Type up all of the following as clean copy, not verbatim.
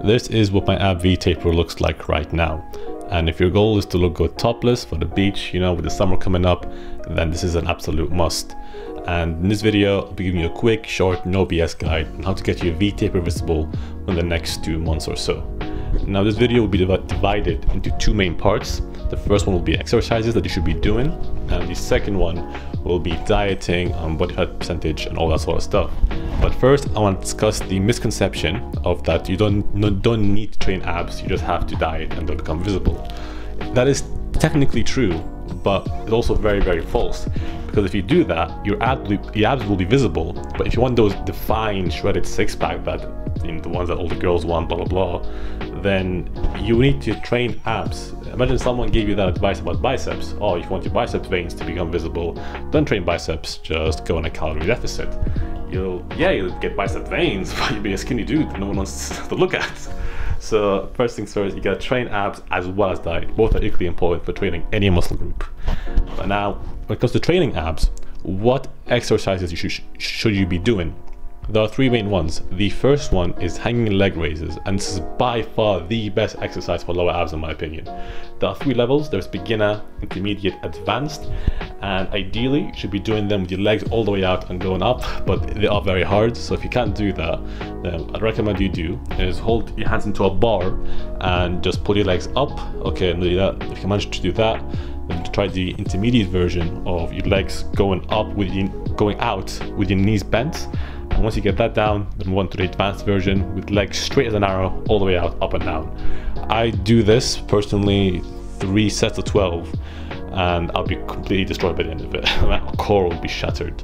this is what my ab V taper looks like right now. And if your goal is to look good topless for the beach, you know, with the summer coming up, then this is an absolute must. And in this video, I'll be giving you a quick, short, no BS guide on how to get your V taper visible in the next 2 months or so. Now this video will be divided into 2 main parts. The first one will be exercises that you should be doing, and the second one will be dieting, body fat percentage, and all that sort of stuff. But first, I want to discuss the misconception of that you don't need to train abs, you just have to diet and they'll become visible. That is technically true, but it's also very, very false. Because if you do that, your abs will be visible. But if you want those defined, shredded six-pack that, you know, the ones that all the girls want, blah, blah, blah, then you need to train abs. Imagine someone gave you that advice about biceps. Oh, if you want your biceps veins to become visible, don't train biceps, just go on a calorie deficit. You'll get bicep veins, but you'll be a skinny dude that no one wants to look at. So first things first, you gotta train abs as well as diet. Both are equally important for training any muscle group. But now, when it comes to training abs, what exercises should you be doing? There are 3 main ones. The first one is hanging leg raises, and this is by far the best exercise for lower abs in my opinion. There are 3 levels. There's beginner, intermediate, advanced, and ideally you should be doing them with your legs all the way out and going up, but they are very hard. So if you can't do that, then I'd recommend you do is hold your hands into a bar and just pull your legs up. Okay, and do that. If you manage to do that, then try the intermediate version of your legs going out with your knees bent. And once you get that down, then move on to the advanced version with legs straight as an arrow all the way out, up and down. I do this personally 3 sets of 12, and I'll be completely destroyed by the end of it. My core will be shattered.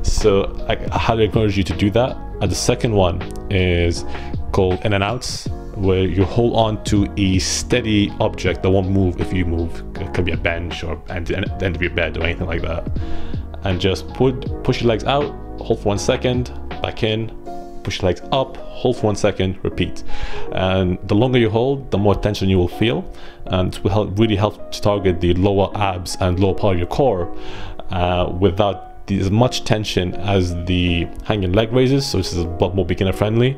So I highly encourage you to do that. And the second one is called in and outs, where you hold on to a steady object that won't move if you move. It could be a bench or the end of your bed or anything like that. And just push your legs out, hold for 1 second, back in, push your legs up, hold for 1 second, repeat. And the longer you hold, the more tension you will feel, and it will really help to target the lower abs and lower part of your core without as much tension as the hanging leg raises. So this is a lot more beginner friendly.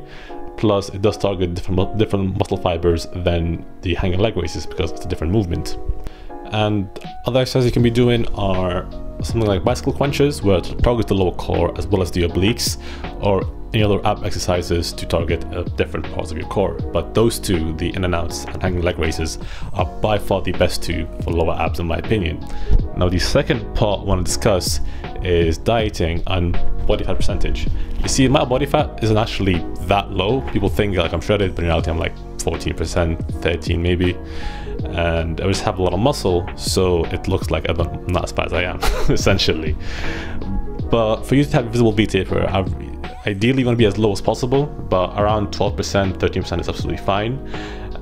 Plus it does target different muscle fibers than the hanging leg raises because it's a different movement. And other exercises you can be doing are something like bicycle crunches, where it targets the lower core as well as the obliques, or any other ab exercises to target different parts of your core. But those 2, the in and outs and hanging leg raises, are by far the best 2 for lower abs in my opinion. Now the second part I want to discuss is dieting and body fat percentage. You see, my body fat isn't actually that low. People think like I'm shredded, but in reality I'm like 14%, 13 maybe. And I just have a lot of muscle, so it looks like I'm not as fat as I am, essentially. But for you to have visible V taper, ideally you want to be as low as possible, but around 12%, 13% is absolutely fine.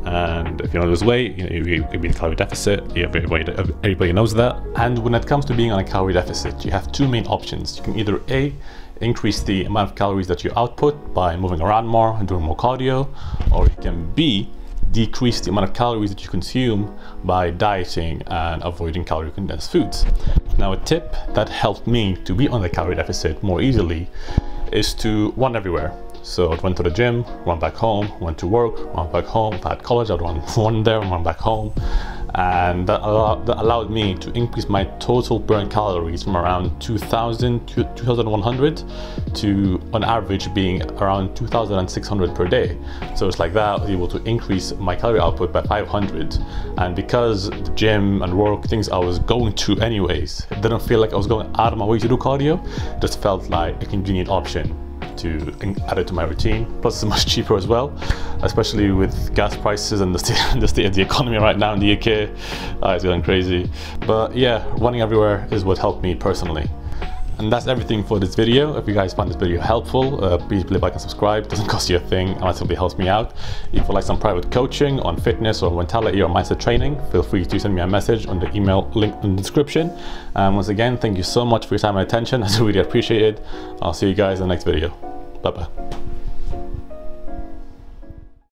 And if you want to lose weight, you know, you can be in a calorie deficit. Everybody knows that. And when it comes to being on a calorie deficit, you have 2 main options. You can either A, increase the amount of calories that you output by moving around more and doing more cardio, or you can B, decrease the amount of calories that you consume by dieting and avoiding calorie condensed foods. Now a tip that helped me to be on the calorie deficit more easily is to run everywhere. So I went to the gym, run back home, went to work, run back home. If I had college, I'd run there and run back home. And that allowed me to increase my total burn calories from around 2,000 to 2,100 to on average being around 2,600 per day. So it's like that, I was able to increase my calorie output by 500. And because the gym and work, things I was going to anyways, it didn't feel like I was going out of my way to do cardio. It just felt like a convenient option to add it to my routine. Plus it's much cheaper as well, especially with gas prices and the state of the economy right now in the UK. It's going crazy. But yeah, running everywhere is what helped me personally. And that's everything for this video. If you guys found this video helpful, please like and subscribe. It doesn't cost you a thing, and it helps me out. If you'd like some private coaching on fitness or mentality or mindset training, feel free to send me a message on the email link in the description. And once again, thank you so much for your time and attention. I really appreciate it. I'll see you guys in the next video. Bye bye.